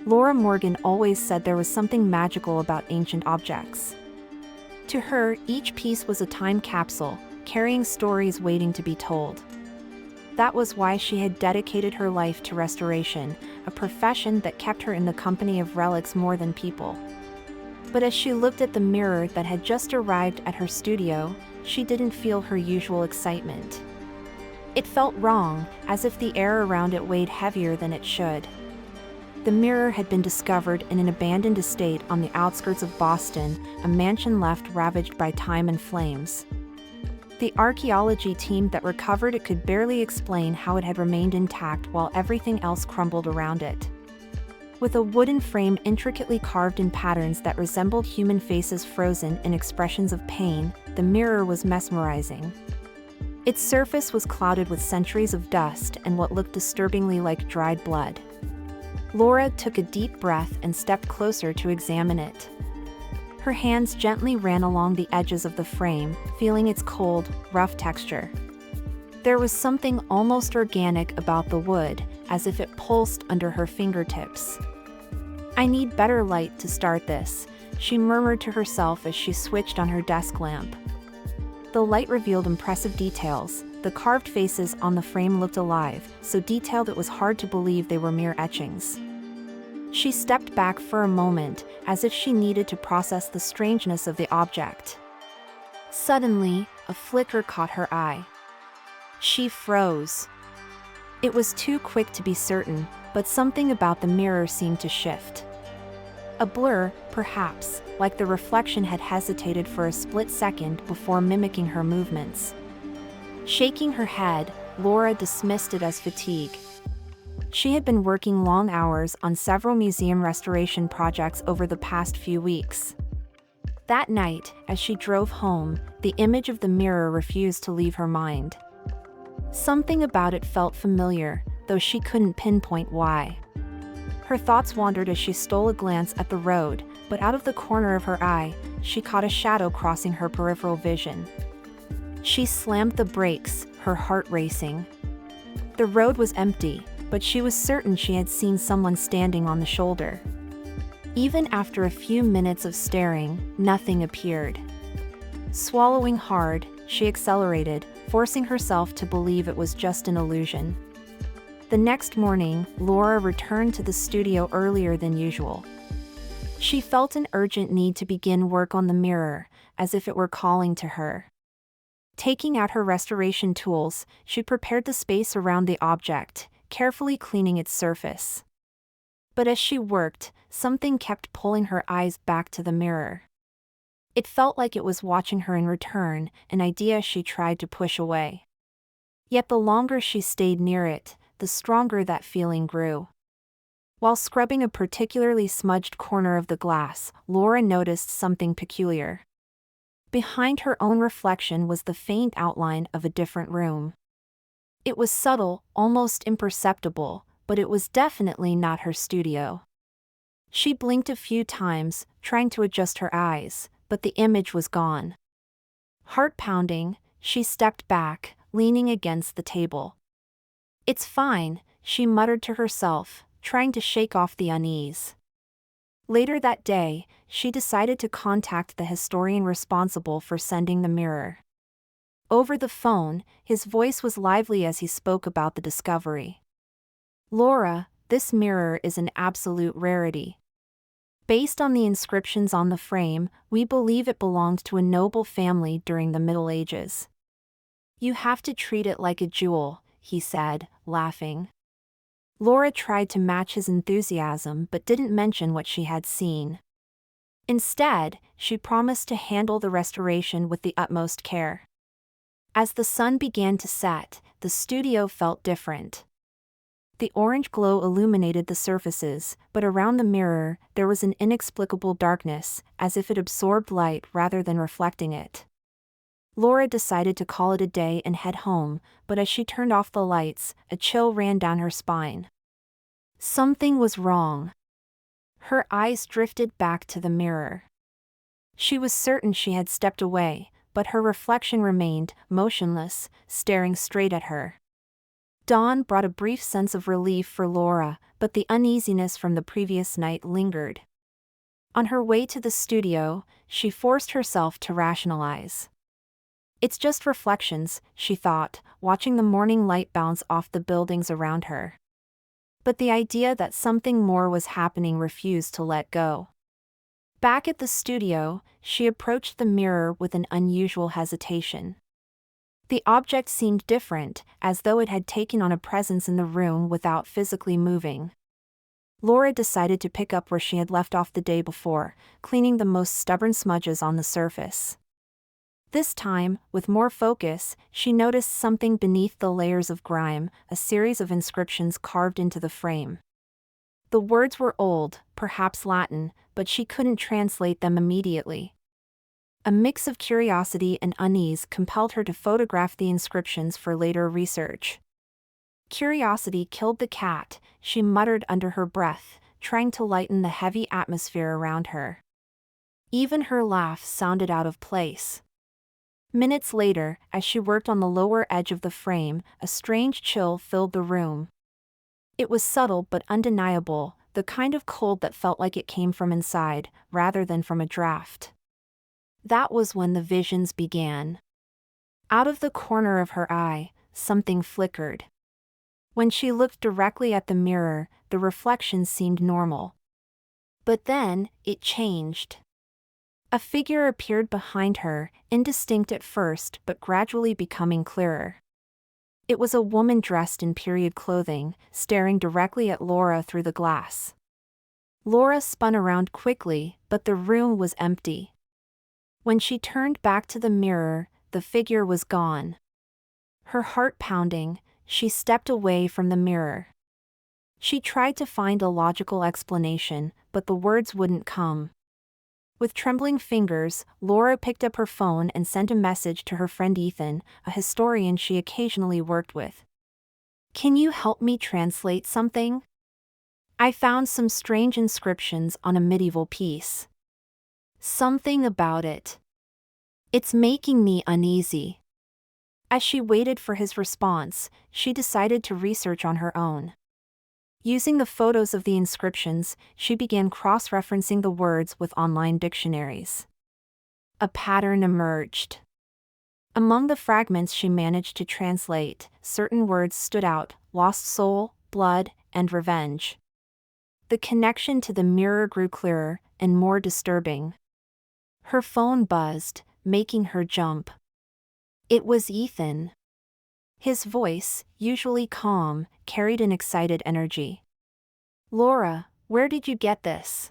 Laura Morgan always said there was something magical about ancient objects. To her, each piece was a time capsule, carrying stories waiting to be told. That was why she had dedicated her life to restoration, a profession that kept her in the company of relics more than people. But as she looked at the mirror that had just arrived at her studio, she didn't feel her usual excitement. It felt wrong, as if the air around it weighed heavier than it should. The mirror had been discovered in an abandoned estate on the outskirts of Boston, a mansion left ravaged by time and flames. The archaeology team that recovered it could barely explain how it had remained intact while everything else crumbled around it. With a wooden frame intricately carved in patterns that resembled human faces frozen in expressions of pain, the mirror was mesmerizing. Its surface was clouded with centuries of dust and what looked disturbingly like dried blood. Laura took a deep breath and stepped closer to examine it. Her hands gently ran along the edges of the frame, feeling its cold, rough texture. There was something almost organic about the wood, as if it pulsed under her fingertips. "I need better light to start this," she murmured to herself as she switched on her desk lamp. The light revealed impressive details. The carved faces on the frame looked alive, so detailed it was hard to believe they were mere etchings. She stepped back for a moment, as if she needed to process the strangeness of the object. Suddenly, a flicker caught her eye. She froze. It was too quick to be certain, but something about the mirror seemed to shift. A blur, perhaps, like the reflection had hesitated for a split second before mimicking her movements. Shaking her head, Laura dismissed it as fatigue. She had been working long hours on several museum restoration projects over the past few weeks. That night, as she drove home, the image of the mirror refused to leave her mind. Something about it felt familiar, though she couldn't pinpoint why. Her thoughts wandered as she stole a glance at the road, but out of the corner of her eye, she caught a shadow crossing her peripheral vision. She slammed the brakes, her heart racing. The road was empty, but she was certain she had seen someone standing on the shoulder. Even after a few minutes of staring, nothing appeared. Swallowing hard, she accelerated, forcing herself to believe it was just an illusion. The next morning, Laura returned to the studio earlier than usual. She felt an urgent need to begin work on the mirror, as if it were calling to her. Taking out her restoration tools, she prepared the space around the object, carefully cleaning its surface. But as she worked, something kept pulling her eyes back to the mirror. It felt like it was watching her in return, an idea she tried to push away. Yet the longer she stayed near it, the stronger that feeling grew. While scrubbing a particularly smudged corner of the glass, Laura noticed something peculiar. Behind her own reflection was the faint outline of a different room. It was subtle, almost imperceptible, but it was definitely not her studio. She blinked a few times, trying to adjust her eyes, but the image was gone. Heart pounding, she stepped back, leaning against the table. "It's fine," she muttered to herself, trying to shake off the unease. Later that day, she decided to contact the historian responsible for sending the mirror. Over the phone, his voice was lively as he spoke about the discovery. "Laura, this mirror is an absolute rarity. Based on the inscriptions on the frame, we believe it belonged to a noble family during the Middle Ages. You have to treat it like a jewel," he said, laughing. Laura tried to match his enthusiasm but didn't mention what she had seen. Instead, she promised to handle the restoration with the utmost care. As the sun began to set, the studio felt different. The orange glow illuminated the surfaces, but around the mirror, there was an inexplicable darkness, as if it absorbed light rather than reflecting it. Laura decided to call it a day and head home, but as she turned off the lights, a chill ran down her spine. Something was wrong. Her eyes drifted back to the mirror. She was certain she had stepped away, but her reflection remained, motionless, staring straight at her. Dawn brought a brief sense of relief for Laura, but the uneasiness from the previous night lingered. On her way to the studio, she forced herself to rationalize. It's just reflections, she thought, watching the morning light bounce off the buildings around her. But the idea that something more was happening refused to let go. Back at the studio, she approached the mirror with an unusual hesitation. The object seemed different, as though it had taken on a presence in the room without physically moving. Laura decided to pick up where she had left off the day before, cleaning the most stubborn smudges on the surface. This time, with more focus, she noticed something beneath the layers of grime, a series of inscriptions carved into the frame. The words were old, perhaps Latin, but she couldn't translate them immediately. A mix of curiosity and unease compelled her to photograph the inscriptions for later research. Curiosity killed the cat, she muttered under her breath, trying to lighten the heavy atmosphere around her. Even her laugh sounded out of place. Minutes later, as she worked on the lower edge of the frame, a strange chill filled the room. It was subtle but undeniable, the kind of cold that felt like it came from inside, rather than from a draft. That was when the visions began. Out of the corner of her eye, something flickered. When she looked directly at the mirror, the reflection seemed normal. But then, it changed. A figure appeared behind her, indistinct at first but gradually becoming clearer. It was a woman dressed in period clothing, staring directly at Laura through the glass. Laura spun around quickly, but the room was empty. When she turned back to the mirror, the figure was gone. Her heart pounding, she stepped away from the mirror. She tried to find a logical explanation, but the words wouldn't come. With trembling fingers, Laura picked up her phone and sent a message to her friend Ethan, a historian she occasionally worked with. "Can you help me translate something? I found some strange inscriptions on a medieval piece. Something about it. It's making me uneasy." As she waited for his response, she decided to research on her own. Using the photos of the inscriptions, she began cross-referencing the words with online dictionaries. A pattern emerged. Among the fragments she managed to translate, certain words stood out: lost soul, blood, and revenge. The connection to the mirror grew clearer and more disturbing. Her phone buzzed, making her jump. It was Ethan. His voice, usually calm, carried an excited energy. "Laura, where did you get this?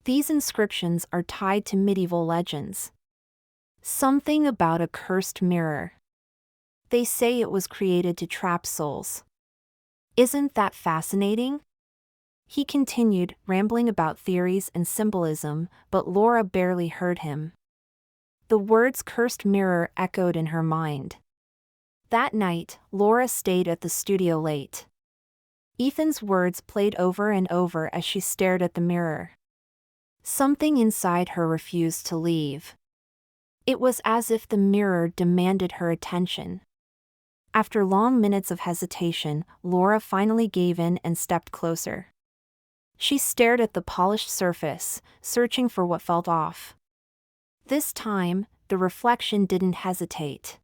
These inscriptions are tied to medieval legends. Something about a cursed mirror. They say it was created to trap souls. Isn't that fascinating?" He continued, rambling about theories and symbolism, but Laura barely heard him. The words "cursed mirror" echoed in her mind. That night, Laura stayed at the studio late. Ethan's words played over and over as she stared at the mirror. Something inside her refused to leave. It was as if the mirror demanded her attention. After long minutes of hesitation, Laura finally gave in and stepped closer. She stared at the polished surface, searching for what felt off. This time, the reflection didn't hesitate.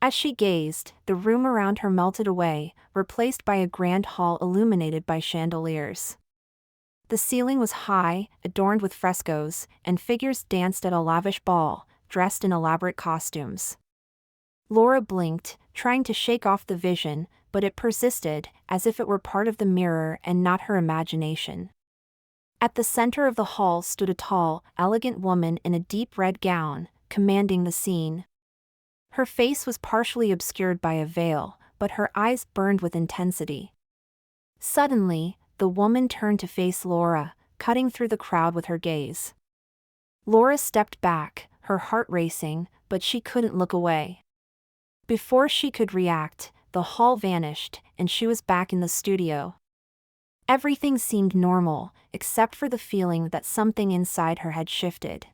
As she gazed, the room around her melted away, replaced by a grand hall illuminated by chandeliers. The ceiling was high, adorned with frescoes, and figures danced at a lavish ball, dressed in elaborate costumes. Laura blinked, trying to shake off the vision, but it persisted, as if it were part of the mirror and not her imagination. At the center of the hall stood a tall, elegant woman in a deep red gown, commanding the scene. Her face was partially obscured by a veil, but her eyes burned with intensity. Suddenly, the woman turned to face Laura, cutting through the crowd with her gaze. Laura stepped back, her heart racing, but she couldn't look away. Before she could react, the hall vanished, and she was back in the studio. Everything seemed normal, except for the feeling that something inside her had shifted.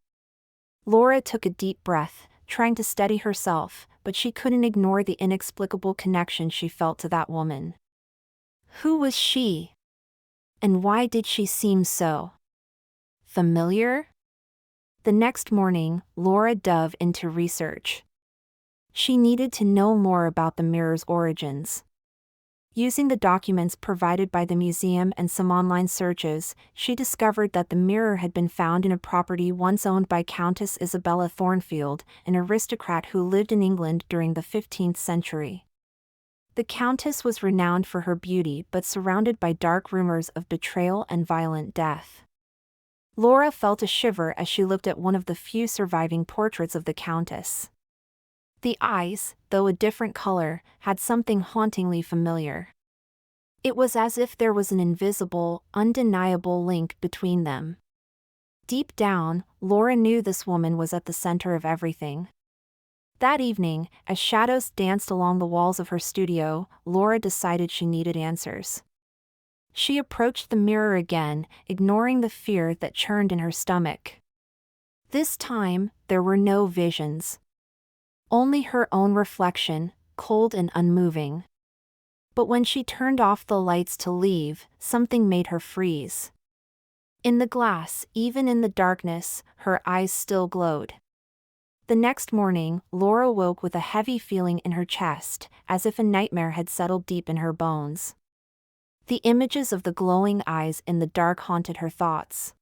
Laura took a deep breath, trying to steady herself, but she couldn't ignore the inexplicable connection she felt to that woman. Who was she? And why did she seem so familiar? The next morning, Laura dove into research. She needed to know more about the mirror's origins. Using the documents provided by the museum and some online searches, she discovered that the mirror had been found in a property once owned by Countess Isabella Thornfield, an aristocrat who lived in England during the 15th century. The Countess was renowned for her beauty but surrounded by dark rumors of betrayal and violent death. Laura felt a shiver as she looked at one of the few surviving portraits of the Countess. The eyes, though a different color, had something hauntingly familiar. It was as if there was an invisible, undeniable link between them. Deep down, Laura knew this woman was at the center of everything. That evening, as shadows danced along the walls of her studio, Laura decided she needed answers. She approached the mirror again, ignoring the fear that churned in her stomach. This time, there were no visions. Only her own reflection, cold and unmoving. But when she turned off the lights to leave, something made her freeze. In the glass, even in the darkness, her eyes still glowed. The next morning, Laura woke with a heavy feeling in her chest, as if a nightmare had settled deep in her bones. The images of the glowing eyes in the dark haunted her thoughts.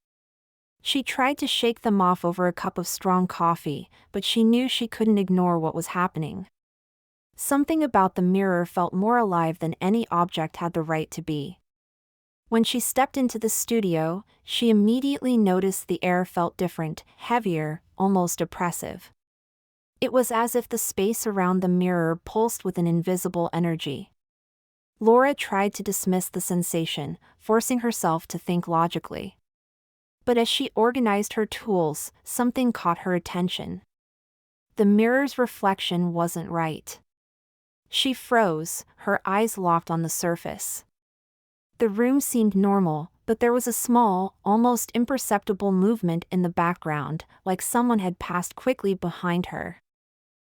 She tried to shake them off over a cup of strong coffee, but she knew she couldn't ignore what was happening. Something about the mirror felt more alive than any object had the right to be. When she stepped into the studio, she immediately noticed the air felt different, heavier, almost oppressive. It was as if the space around the mirror pulsed with an invisible energy. Laura tried to dismiss the sensation, forcing herself to think logically. But as she organized her tools, something caught her attention. The mirror's reflection wasn't right. She froze, her eyes locked on the surface. The room seemed normal, but there was a small, almost imperceptible movement in the background, like someone had passed quickly behind her.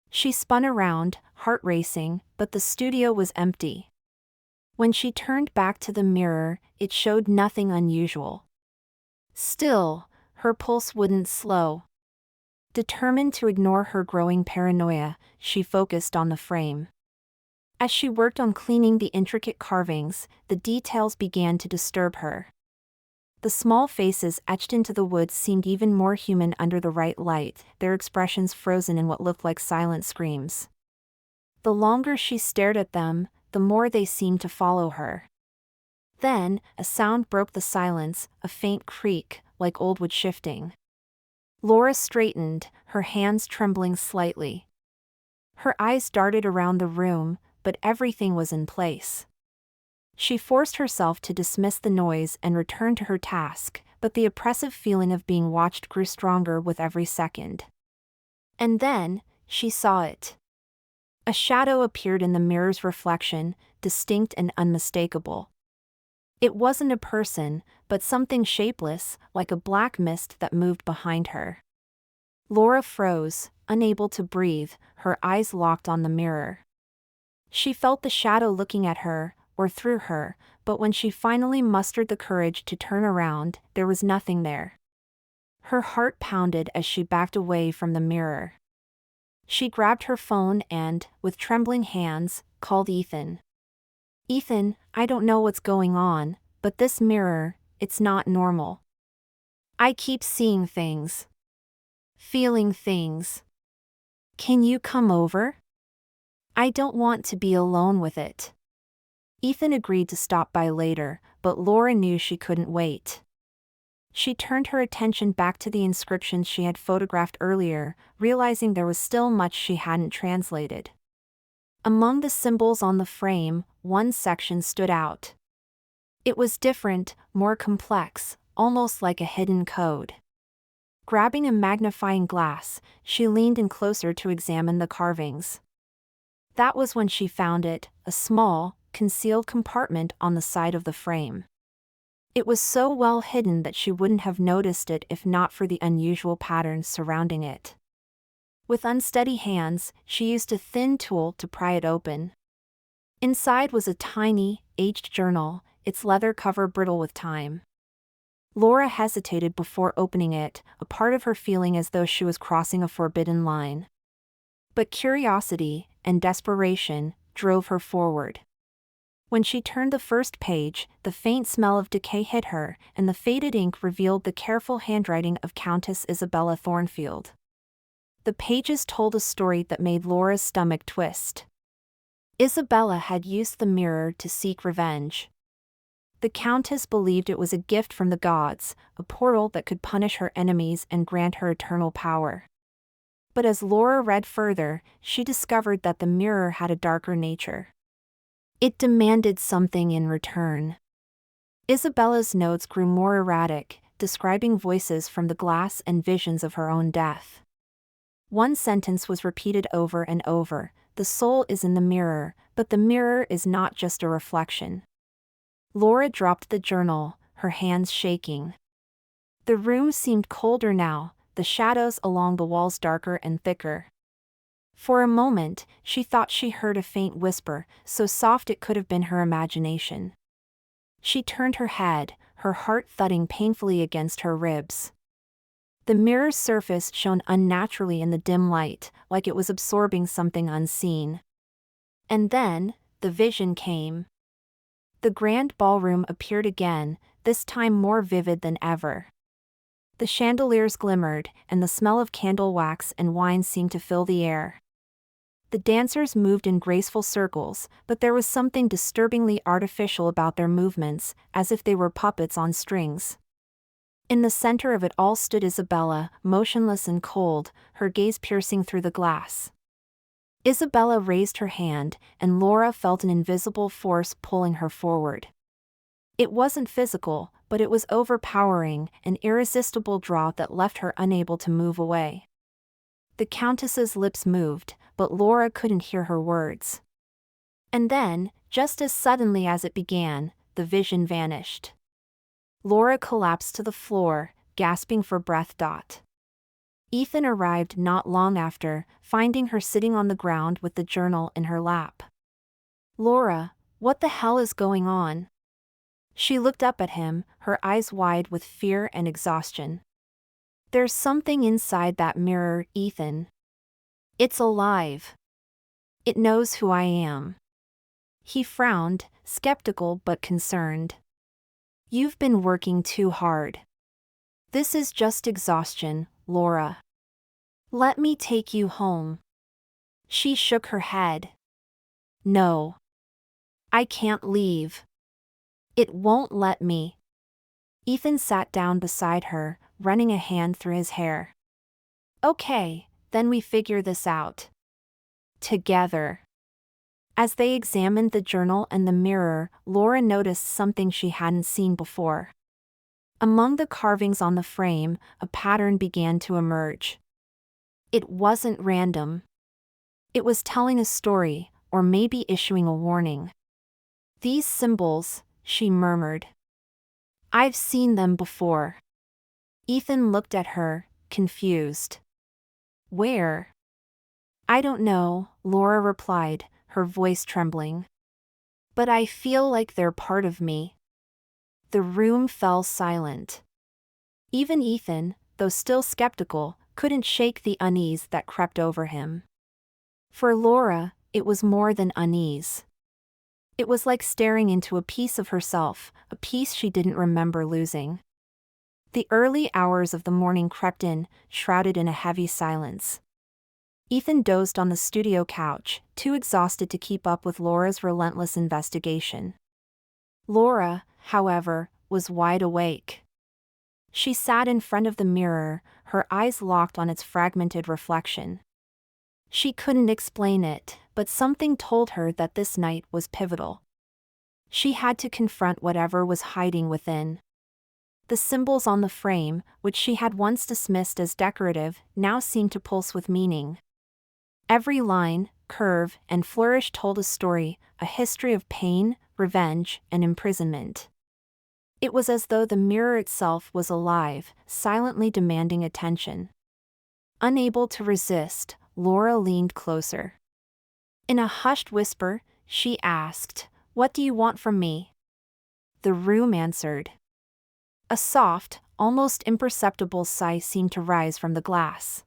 She spun around, heart racing, but the studio was empty. When she turned back to the mirror, it showed nothing unusual. Still, her pulse wouldn't slow. Determined to ignore her growing paranoia, she focused on the frame. As she worked on cleaning the intricate carvings, the details began to disturb her. The small faces etched into the wood seemed even more human under the right light, their expressions frozen in what looked like silent screams. The longer she stared at them, the more they seemed to follow her. Then, a sound broke the silence, a faint creak, like old wood shifting. Laura straightened, her hands trembling slightly. Her eyes darted around the room, but everything was in place. She forced herself to dismiss the noise and return to her task, but the oppressive feeling of being watched grew stronger with every second. And then, she saw it. A shadow appeared in the mirror's reflection, distinct and unmistakable. It wasn't a person, but something shapeless, like a black mist that moved behind her. Laura froze, unable to breathe, her eyes locked on the mirror. She felt the shadow looking at her, or through her, but when she finally mustered the courage to turn around, there was nothing there. Her heart pounded as she backed away from the mirror. She grabbed her phone and, with trembling hands, called Ethan. "Ethan, I don't know what's going on, but this mirror, it's not normal. I keep seeing things. Feeling things. Can you come over? I don't want to be alone with it." Ethan agreed to stop by later, but Laura knew she couldn't wait. She turned her attention back to the inscriptions she had photographed earlier, realizing there was still much she hadn't translated. Among the symbols on the frame, one section stood out. It was different, more complex, almost like a hidden code. Grabbing a magnifying glass, she leaned in closer to examine the carvings. That was when she found it, a small, concealed compartment on the side of the frame. It was so well hidden that she wouldn't have noticed it if not for the unusual patterns surrounding it. With unsteady hands, she used a thin tool to pry it open. Inside was a tiny, aged journal, its leather cover brittle with time. Laura hesitated before opening it, a part of her feeling as though she was crossing a forbidden line. But curiosity and desperation drove her forward. When she turned the first page, the faint smell of decay hit her, and the faded ink revealed the careful handwriting of Countess Isabella Thornfield. The pages told a story that made Laura's stomach twist. Isabella had used the mirror to seek revenge. The Countess believed it was a gift from the gods, a portal that could punish her enemies and grant her eternal power. But as Laura read further, she discovered that the mirror had a darker nature. It demanded something in return. Isabella's notes grew more erratic, describing voices from the glass and visions of her own death. One sentence was repeated over and over: "The soul is in the mirror, but the mirror is not just a reflection." Laura dropped the journal, her hands shaking. The room seemed colder now, the shadows along the walls darker and thicker. For a moment, she thought she heard a faint whisper, so soft it could have been her imagination. She turned her head, her heart thudding painfully against her ribs. The mirror's surface shone unnaturally in the dim light, like it was absorbing something unseen. And then, the vision came. The grand ballroom appeared again, this time more vivid than ever. The chandeliers glimmered, and the smell of candle wax and wine seemed to fill the air. The dancers moved in graceful circles, but there was something disturbingly artificial about their movements, as if they were puppets on strings. In the center of it all stood Isabella, motionless and cold, her gaze piercing through the glass. Isabella raised her hand, and Laura felt an invisible force pulling her forward. It wasn't physical, but it was overpowering, an irresistible draw that left her unable to move away. The Countess's lips moved, but Laura couldn't hear her words. And then, just as suddenly as it began, the vision vanished. Laura collapsed to the floor, gasping for breath. Ethan arrived not long after, finding her sitting on the ground with the journal in her lap. "Laura, what the hell is going on?" She looked up at him, her eyes wide with fear and exhaustion. "There's something inside that mirror, Ethan. It's alive. It knows who I am." He frowned, skeptical but concerned. "You've been working too hard. This is just exhaustion, Laura. Let me take you home." She shook her head. "No. I can't leave. It won't let me." Ethan sat down beside her, running a hand through his hair. "Okay, then we figure this out together." As they examined the journal and the mirror, Laura noticed something she hadn't seen before. Among the carvings on the frame, a pattern began to emerge. It wasn't random. It was telling a story, or maybe issuing a warning. "These symbols," she murmured. "I've seen them before." Ethan looked at her, confused. "Where?" "I don't know," Laura replied, her voice trembling. "But I feel like they're part of me." The room fell silent. Even Ethan, though still skeptical, couldn't shake the unease that crept over him. For Laura, it was more than unease. It was like staring into a piece of herself, a piece she didn't remember losing. The early hours of the morning crept in, shrouded in a heavy silence. Ethan dozed on the studio couch, too exhausted to keep up with Laura's relentless investigation. Laura, however, was wide awake. She sat in front of the mirror, her eyes locked on its fragmented reflection. She couldn't explain it, but something told her that this night was pivotal. She had to confront whatever was hiding within. The symbols on the frame, which she had once dismissed as decorative, now seemed to pulse with meaning. Every line, curve, and flourish told a story, a history of pain, revenge, and imprisonment. It was as though the mirror itself was alive, silently demanding attention. Unable to resist, Laura leaned closer. In a hushed whisper, she asked, "What do you want from me?" The room answered. A soft, almost imperceptible sigh seemed to rise from the glass.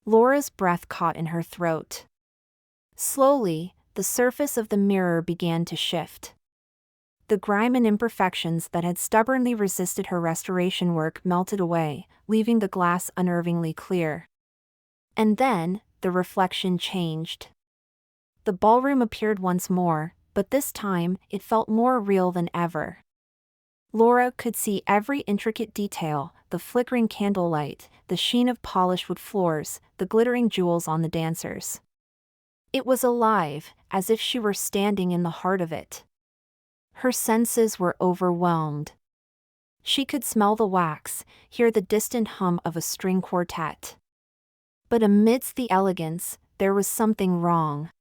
Laura's breath caught in her throat. Slowly, the surface of the mirror began to shift. The grime and imperfections that had stubbornly resisted her restoration work melted away, leaving the glass unnervingly clear. And then, the reflection changed. The ballroom appeared once more, but this time, it felt more real than ever. Laura could see every intricate detail, the flickering candlelight, the sheen of polished wood floors, the glittering jewels on the dancers. It was alive, as if she were standing in the heart of it. Her senses were overwhelmed. She could smell the wax, hear the distant hum of a string quartet. But amidst the elegance, there was something wrong.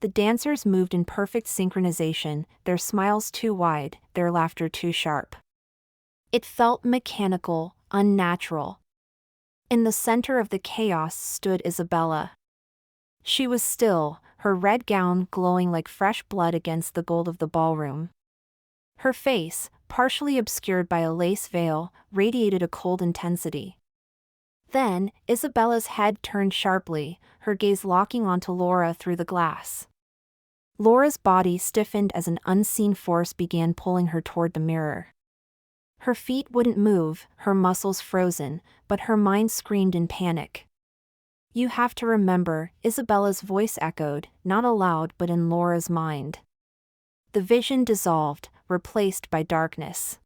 The dancers moved in perfect synchronization, their smiles too wide, their laughter too sharp. It felt mechanical, unnatural. In the center of the chaos stood Isabella. She was still, her red gown glowing like fresh blood against the gold of the ballroom. Her face, partially obscured by a lace veil, radiated a cold intensity. Then, Isabella's head turned sharply, her gaze locking onto Laura through the glass. Laura's body stiffened as an unseen force began pulling her toward the mirror. Her feet wouldn't move, her muscles frozen, but her mind screamed in panic. "You have to remember," Isabella's voice echoed, not aloud but in Laura's mind. The vision dissolved, replaced by darkness.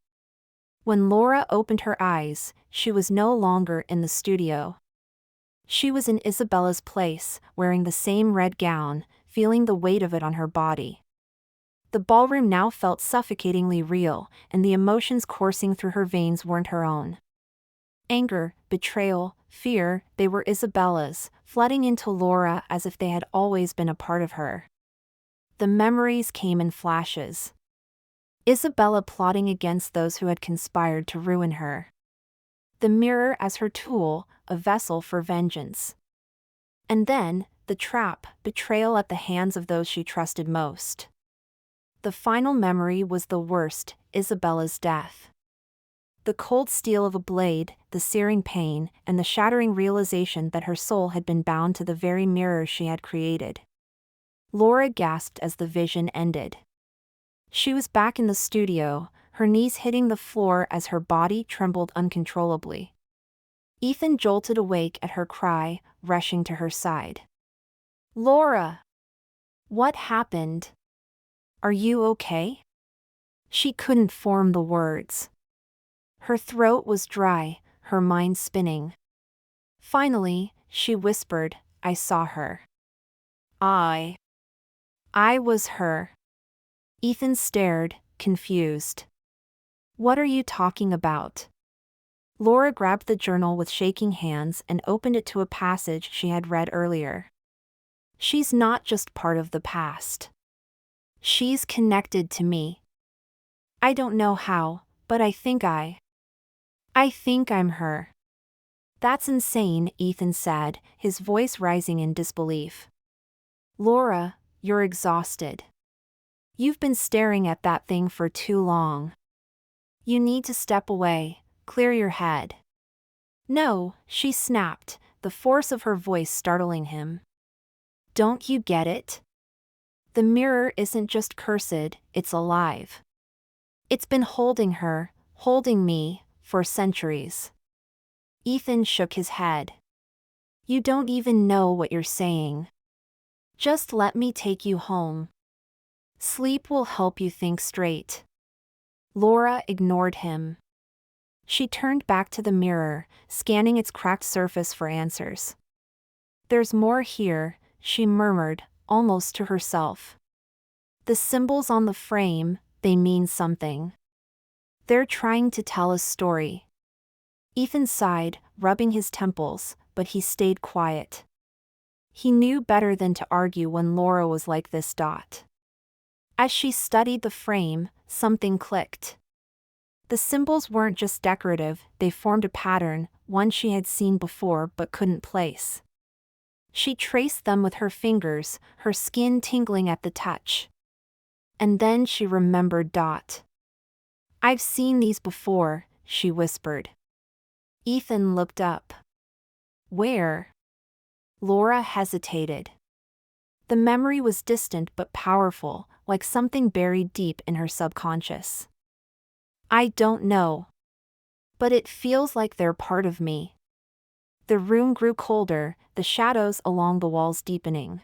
When Laura opened her eyes, she was no longer in the studio. She was in Isabella's place, wearing the same red gown, feeling the weight of it on her body. The ballroom now felt suffocatingly real, and the emotions coursing through her veins weren't her own. Anger, betrayal, fear, they were Isabella's, flooding into Laura as if they had always been a part of her. The memories came in flashes. Isabella plotting against those who had conspired to ruin her. The mirror as her tool, a vessel for vengeance. And then, the trap, betrayal at the hands of those she trusted most. The final memory was the worst, Isabella's death. The cold steel of a blade, the searing pain, and the shattering realization that her soul had been bound to the very mirror she had created. Laura gasped as the vision ended. She was back in the studio, her knees hitting the floor as her body trembled uncontrollably. Ethan jolted awake at her cry, rushing to her side. "Laura! What happened? Are you okay?" She couldn't form the words. Her throat was dry, her mind spinning. Finally, she whispered, "I saw her. I was her." Ethan stared, confused. "What are you talking about?" Laura grabbed the journal with shaking hands and opened it to a passage she had read earlier. "She's not just part of the past. She's connected to me. I don't know how, but I think I'm her." "That's insane," Ethan said, his voice rising in disbelief. "Laura, you're exhausted. You've been staring at that thing for too long. You need to step away, clear your head." "No," she snapped, the force of her voice startling him. "Don't you get it? The mirror isn't just cursed, it's alive. It's been holding her, holding me, for centuries." Ethan shook his head. "You don't even know what you're saying. Just let me take you home. Sleep will help you think straight." Laura ignored him. She turned back to the mirror, scanning its cracked surface for answers. "There's more here," she murmured, almost to herself. "The symbols on the frame, they mean something. They're trying to tell a story." Ethan sighed, rubbing his temples, but he stayed quiet. He knew better than to argue when Laura was like this. As she studied the frame, something clicked. The symbols weren't just decorative, they formed a pattern, one she had seen before but couldn't place. She traced them with her fingers, her skin tingling at the touch. And then she remembered Dot. "I've seen these before," she whispered. Ethan looked up. "Where?" Laura hesitated. The memory was distant but powerful, like something buried deep in her subconscious. "I don't know. But it feels like they're part of me." The room grew colder, the shadows along the walls deepening.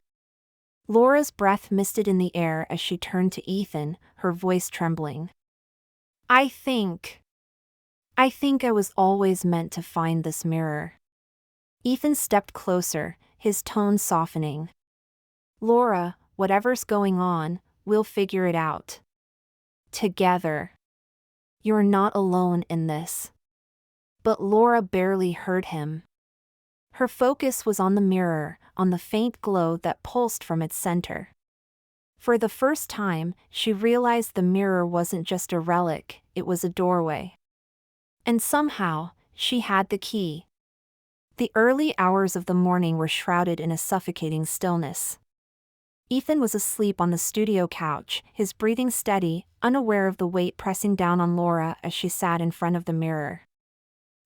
Laura's breath misted in the air as she turned to Ethan, her voice trembling. I think I was always meant to find this mirror." Ethan stepped closer, his tone softening. "Laura, whatever's going on, we'll figure it out. Together. You're not alone in this." But Laura barely heard him. Her focus was on the mirror, on the faint glow that pulsed from its center. For the first time, she realized the mirror wasn't just a relic, it was a doorway. And somehow, she had the key. The early hours of the morning were shrouded in a suffocating stillness. Ethan was asleep on the studio couch, his breathing steady, unaware of the weight pressing down on Laura as she sat in front of the mirror.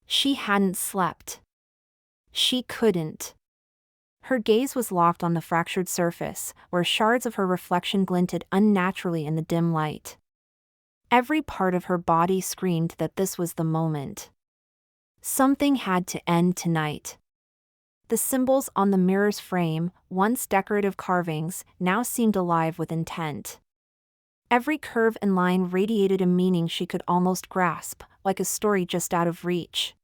She hadn't slept. She couldn't. Her gaze was locked on the fractured surface, where shards of her reflection glinted unnaturally in the dim light. Every part of her body screamed that this was the moment. Something had to end tonight. The symbols on the mirror's frame, once decorative carvings, now seemed alive with intent. Every curve and line radiated a meaning she could almost grasp, like a story just out of reach.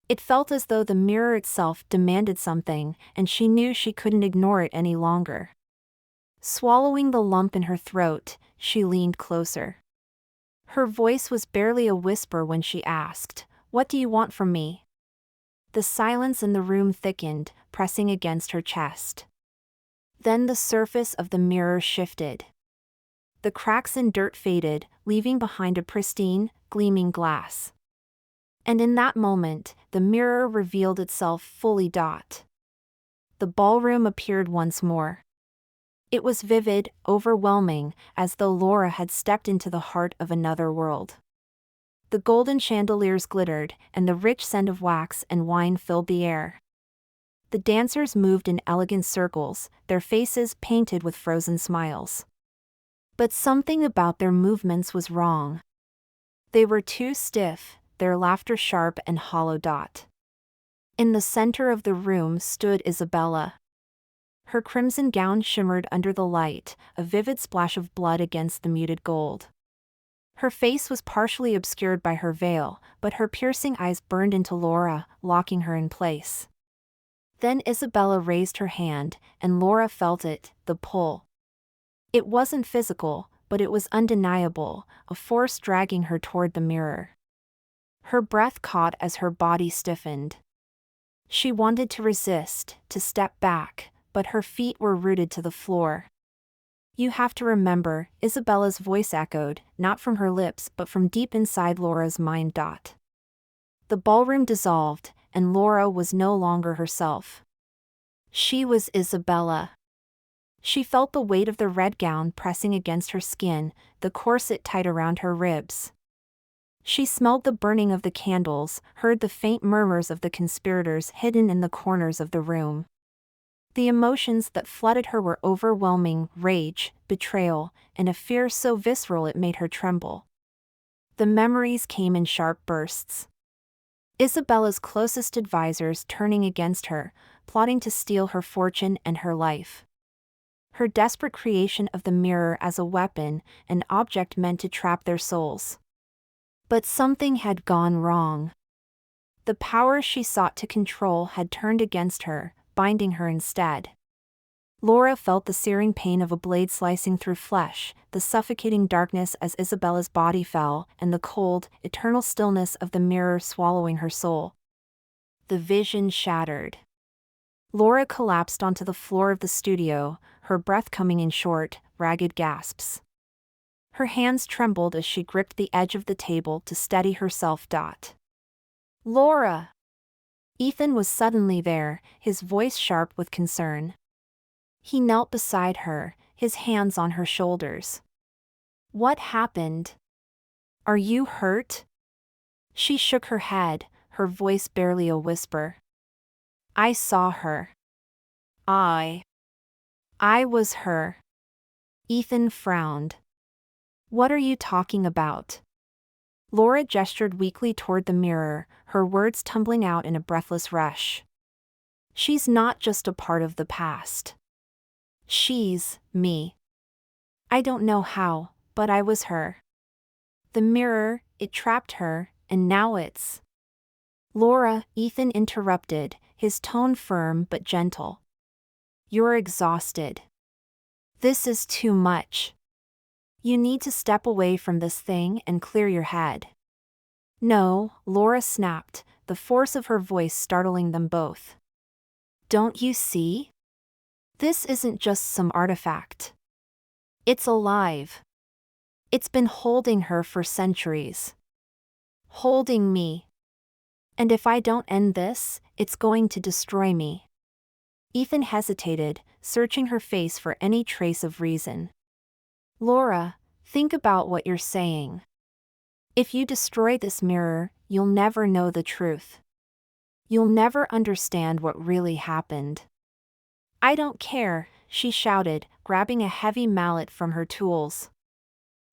It felt as though the mirror itself demanded something, and she knew she couldn't ignore it any longer. Swallowing the lump in her throat, she leaned closer. Her voice was barely a whisper when she asked, "What do you want from me?" The silence in the room thickened, pressing against her chest. Then the surface of the mirror shifted. The cracks and dirt faded, leaving behind a pristine, gleaming glass. And in that moment, the mirror revealed itself fully. The ballroom appeared once more. It was vivid, overwhelming, as though Laura had stepped into the heart of another world. The golden chandeliers glittered, and the rich scent of wax and wine filled the air. The dancers moved in elegant circles, their faces painted with frozen smiles. But something about their movements was wrong. They were too stiff, their laughter sharp and hollow. In the center of the room stood Isabella. Her crimson gown shimmered under the light, a vivid splash of blood against the muted gold. Her face was partially obscured by her veil, but her piercing eyes burned into Laura, locking her in place. Then Isabella raised her hand, and Laura felt it, the pull. It wasn't physical, but it was undeniable, a force dragging her toward the mirror. Her breath caught as her body stiffened. She wanted to resist, to step back, but her feet were rooted to the floor. "You have to remember," Isabella's voice echoed, not from her lips but from deep inside Laura's mind. The ballroom dissolved, and Laura was no longer herself. She was Isabella. She felt the weight of the red gown pressing against her skin, the corset tight around her ribs. She smelled the burning of the candles, heard the faint murmurs of the conspirators hidden in the corners of the room. The emotions that flooded her were overwhelming: rage, betrayal, and a fear so visceral it made her tremble. The memories came in sharp bursts. Isabella's closest advisors turning against her, plotting to steal her fortune and her life. Her desperate creation of the mirror as a weapon, an object meant to trap their souls. But something had gone wrong. The power she sought to control had turned against her, binding her instead. Laura felt the searing pain of a blade slicing through flesh, the suffocating darkness as Isabella's body fell, and the cold, eternal stillness of the mirror swallowing her soul. The vision shattered. Laura collapsed onto the floor of the studio, her breath coming in short, ragged gasps. Her hands trembled as she gripped the edge of the table to steady herself. "Laura!" Ethan was suddenly there, his voice sharp with concern. He knelt beside her, his hands on her shoulders. What happened? Are you hurt? She shook her head, her voice barely a whisper. I saw her. I was her. Ethan frowned. What are you talking about? Laura gestured weakly toward the mirror, her words tumbling out in a breathless rush. She's not just a part of the past. She's me. I don't know how, but I was her. The mirror, it trapped her, and now it's... Laura, Ethan interrupted, his tone firm but gentle. You're exhausted. This is too much. You need to step away from this thing and clear your head. No, Laura snapped, the force of her voice startling them both. Don't you see? This isn't just some artifact. It's alive. It's been holding her for centuries. Holding me. And if I don't end this, it's going to destroy me. Ethan hesitated, searching her face for any trace of reason. Laura, think about what you're saying. If you destroy this mirror, you'll never know the truth. You'll never understand what really happened. I don't care, she shouted, grabbing a heavy mallet from her tools.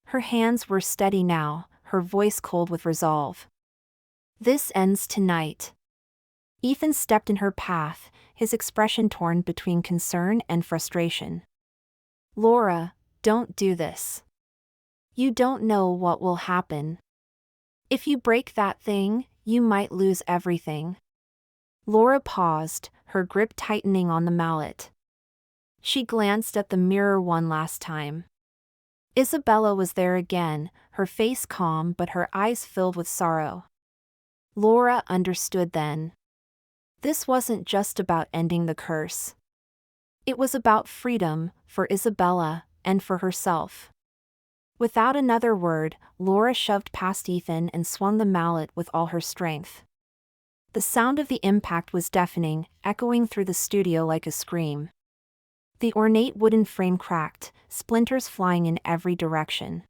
Her hands were steady now, her voice cold with resolve. This ends tonight. Ethan stepped in her path, his expression torn between concern and frustration. Laura, don't do this. You don't know what will happen. If you break that thing, you might lose everything. Laura paused, her grip tightening on the mallet. She glanced at the mirror one last time. Isabella was there again, her face calm but her eyes filled with sorrow. Laura understood then. This wasn't just about ending the curse. It was about freedom, for Isabella, and for herself. Without another word, Laura shoved past Ethan and swung the mallet with all her strength. The sound of the impact was deafening, echoing through the studio like a scream. The ornate wooden frame cracked, splinters flying in every direction.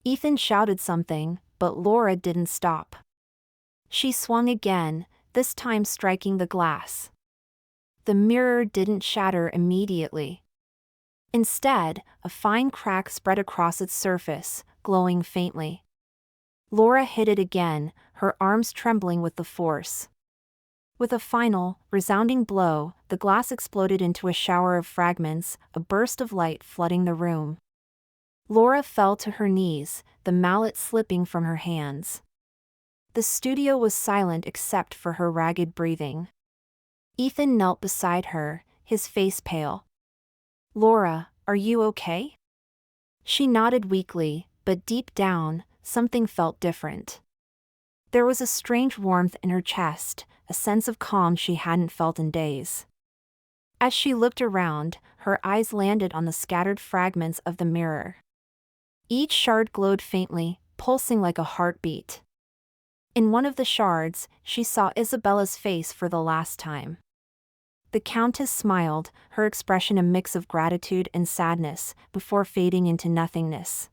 Ethan shouted something, but Laura didn't stop. She swung again, this time striking the glass. The mirror didn't shatter immediately. Instead, a fine crack spread across its surface, glowing faintly. Laura hit it again, her arms trembling with the force. With a final, resounding blow, the glass exploded into a shower of fragments, a burst of light flooding the room. Laura fell to her knees, the mallet slipping from her hands. The studio was silent except for her ragged breathing. Ethan knelt beside her, his face pale. Laura, are you okay? She nodded weakly, but deep down, something felt different. There was a strange warmth in her chest, a sense of calm she hadn't felt in days. As she looked around, her eyes landed on the scattered fragments of the mirror. Each shard glowed faintly, pulsing like a heartbeat. In one of the shards, she saw Isabella's face for the last time. The Countess smiled, her expression a mix of gratitude and sadness, before fading into nothingness.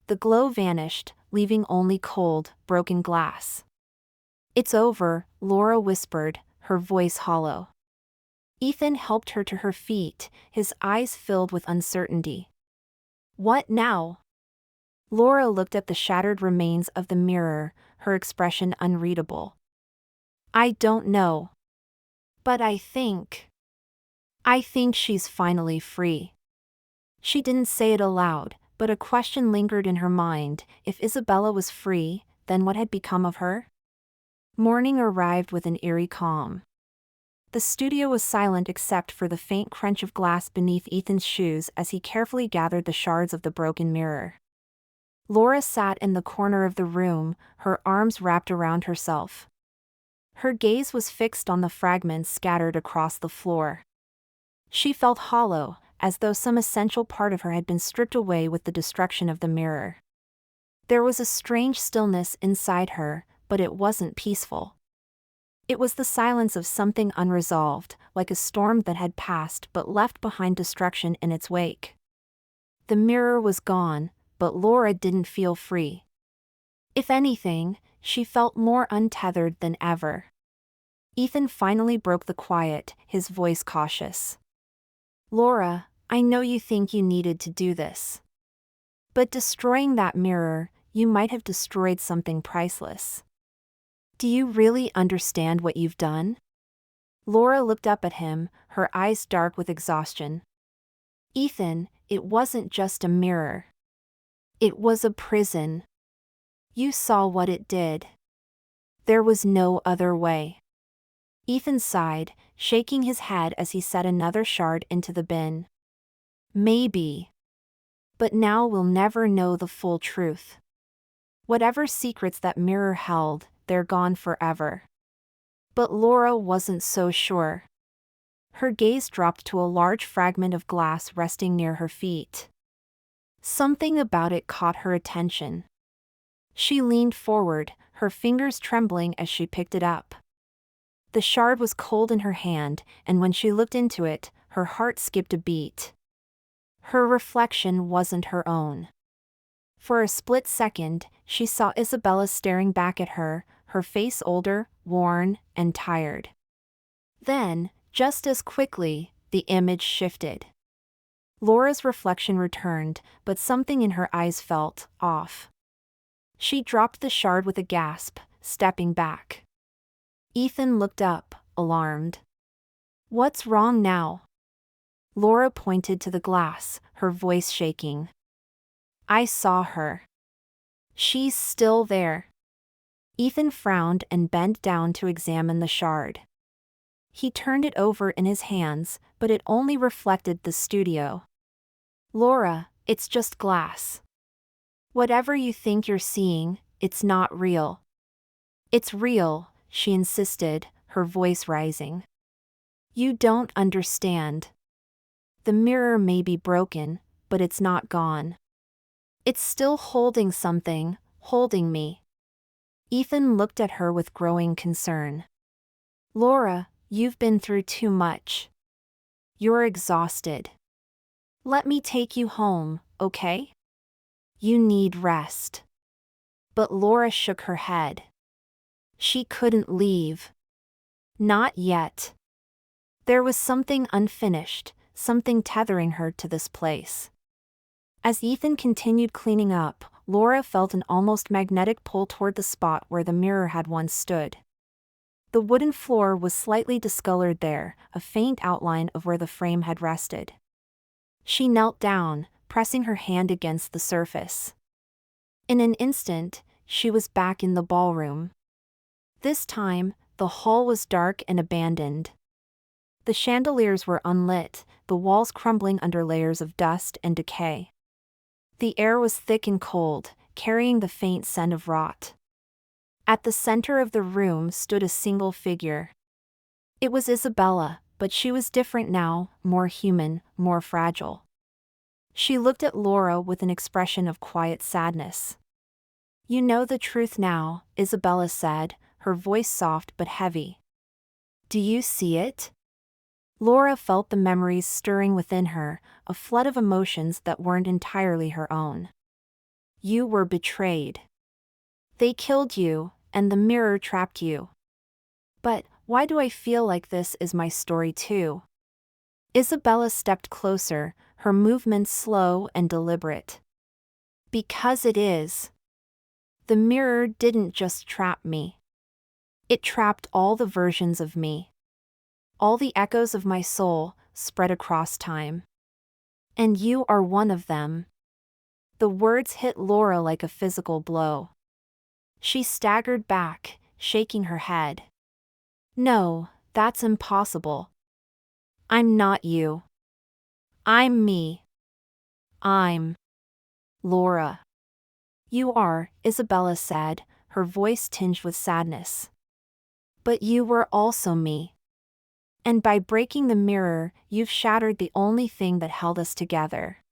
The glow vanished, leaving only cold, broken glass. It's over, Laura whispered, her voice hollow. Ethan helped her to her feet, his eyes filled with uncertainty. What now? Laura looked at the shattered remains of the mirror, her expression unreadable. I don't know. But I think she's finally free. She didn't say it aloud, but a question lingered in her mind. If Isabella was free, then what had become of her? Morning arrived with an eerie calm. The studio was silent except for the faint crunch of glass beneath Ethan's shoes as he carefully gathered the shards of the broken mirror. Laura sat in the corner of the room, her arms wrapped around herself. Her gaze was fixed on the fragments scattered across the floor. She felt hollow, as though some essential part of her had been stripped away with the destruction of the mirror. There was a strange stillness inside her, but it wasn't peaceful. It was the silence of something unresolved, like a storm that had passed but left behind destruction in its wake. The mirror was gone, but Laura didn't feel free. If anything, she felt more untethered than ever. Ethan finally broke the quiet, his voice cautious. "Laura, I know you think you needed to do this. But destroying that mirror, you might have destroyed something priceless. Do you really understand what you've done?" Laura looked up at him, her eyes dark with exhaustion. "Ethan, it wasn't just a mirror. It was a prison. You saw what it did. There was no other way." Ethan sighed, shaking his head as he set another shard into the bin. "Maybe. But now we'll never know the full truth. Whatever secrets that mirror held, they're gone forever." But Laura wasn't so sure. Her gaze dropped to a large fragment of glass resting near her feet. Something about it caught her attention. She leaned forward, her fingers trembling as she picked it up. The shard was cold in her hand, and when she looked into it, her heart skipped a beat. Her reflection wasn't her own. For a split second, she saw Isabella staring back at her, her face older, worn, and tired. Then, just as quickly, the image shifted. Laura's reflection returned, but something in her eyes felt off. She dropped the shard with a gasp, stepping back. Ethan looked up, alarmed. "What's wrong now?" Laura pointed to the glass, her voice shaking. "I saw her. She's still there." Ethan frowned and bent down to examine the shard. He turned it over in his hands, but it only reflected the studio. "Laura, it's just glass. Whatever you think you're seeing, it's not real." "It's real," she insisted, her voice rising. "You don't understand. The mirror may be broken, but it's not gone. It's still holding something, holding me." Ethan looked at her with growing concern. "Laura, you've been through too much. You're exhausted. Let me take you home, okay? You need rest." But Laura shook her head. She couldn't leave. Not yet. There was something unfinished, something tethering her to this place. As Ethan continued cleaning up, Laura felt an almost magnetic pull toward the spot where the mirror had once stood. The wooden floor was slightly discolored there, a faint outline of where the frame had rested. She knelt down, pressing her hand against the surface. In an instant, she was back in the ballroom. This time, the hall was dark and abandoned. The chandeliers were unlit, the walls crumbling under layers of dust and decay. The air was thick and cold, carrying the faint scent of rot. At the center of the room stood a single figure. It was Isabella, but she was different now, more human, more fragile. She looked at Laura with an expression of quiet sadness. "You know the truth now," Isabella said, her voice soft but heavy. "Do you see it?" Laura felt the memories stirring within her, a flood of emotions that weren't entirely her own. "You were betrayed. They killed you, and the mirror trapped you. But, why do I feel like this is my story too?" Isabella stepped closer, her movements slow and deliberate. "Because it is. The mirror didn't just trap me. It trapped all the versions of me. All the echoes of my soul, spread across time. And you are one of them." The words hit Laura like a physical blow. She staggered back, shaking her head. "No, that's impossible. I'm not you. I'm me. I'm Laura." "You are," Isabella said, her voice tinged with sadness. "But you were also me. And by breaking the mirror, you've shattered the only thing that held us together."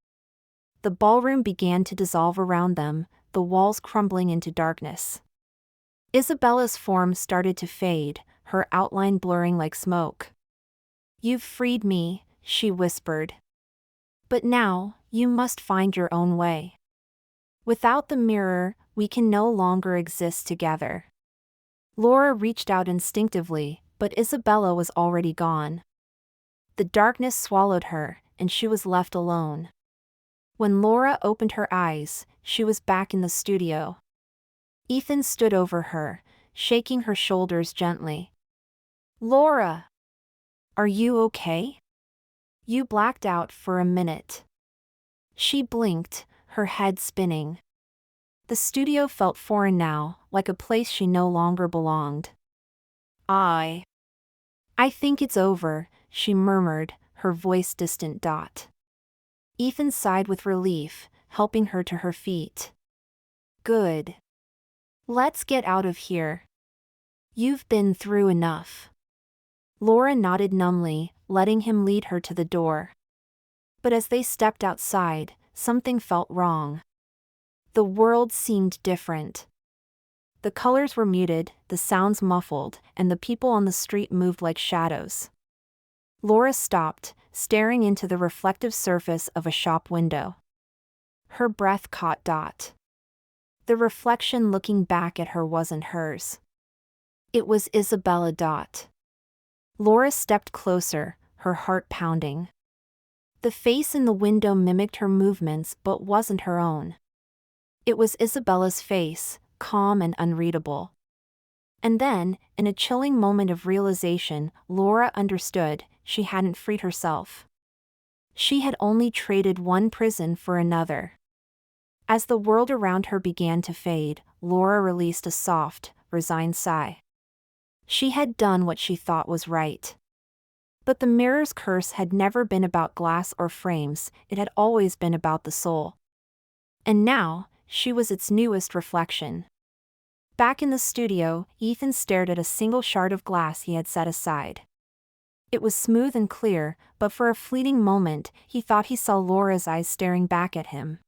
The ballroom began to dissolve around them, the walls crumbling into darkness. Isabella's form started to fade, her outline blurring like smoke. "You've freed me," she whispered. "But now, you must find your own way. Without the mirror, we can no longer exist together." Laura reached out instinctively, but Isabella was already gone. The darkness swallowed her, and she was left alone. When Laura opened her eyes, she was back in the studio. Ethan stood over her, shaking her shoulders gently. "Laura! Are you okay? You blacked out for a minute." She blinked, her head spinning. The studio felt foreign now, like a place she no longer belonged. I think it's over," she murmured, her voice distant. Ethan sighed with relief, helping her to her feet. "Good. Let's get out of here. You've been through enough." Laura nodded numbly, letting him lead her to the door. But as they stepped outside, something felt wrong. The world seemed different. The colors were muted, the sounds muffled, and the people on the street moved like shadows. Laura stopped, staring into the reflective surface of a shop window. Her breath caught. The reflection looking back at her wasn't hers. It was Isabella. Laura stepped closer, her heart pounding. The face in the window mimicked her movements but wasn't her own. It was Isabella's face, calm and unreadable. And then, in a chilling moment of realization, Laura understood she hadn't freed herself. She had only traded one prison for another. As the world around her began to fade, Laura released a soft, resigned sigh. She had done what she thought was right. But the mirror's curse had never been about glass or frames, it had always been about the soul. And now, she was its newest reflection. Back in the studio, Ethan stared at a single shard of glass he had set aside. It was smooth and clear, but for a fleeting moment, he thought he saw Laura's eyes staring back at him.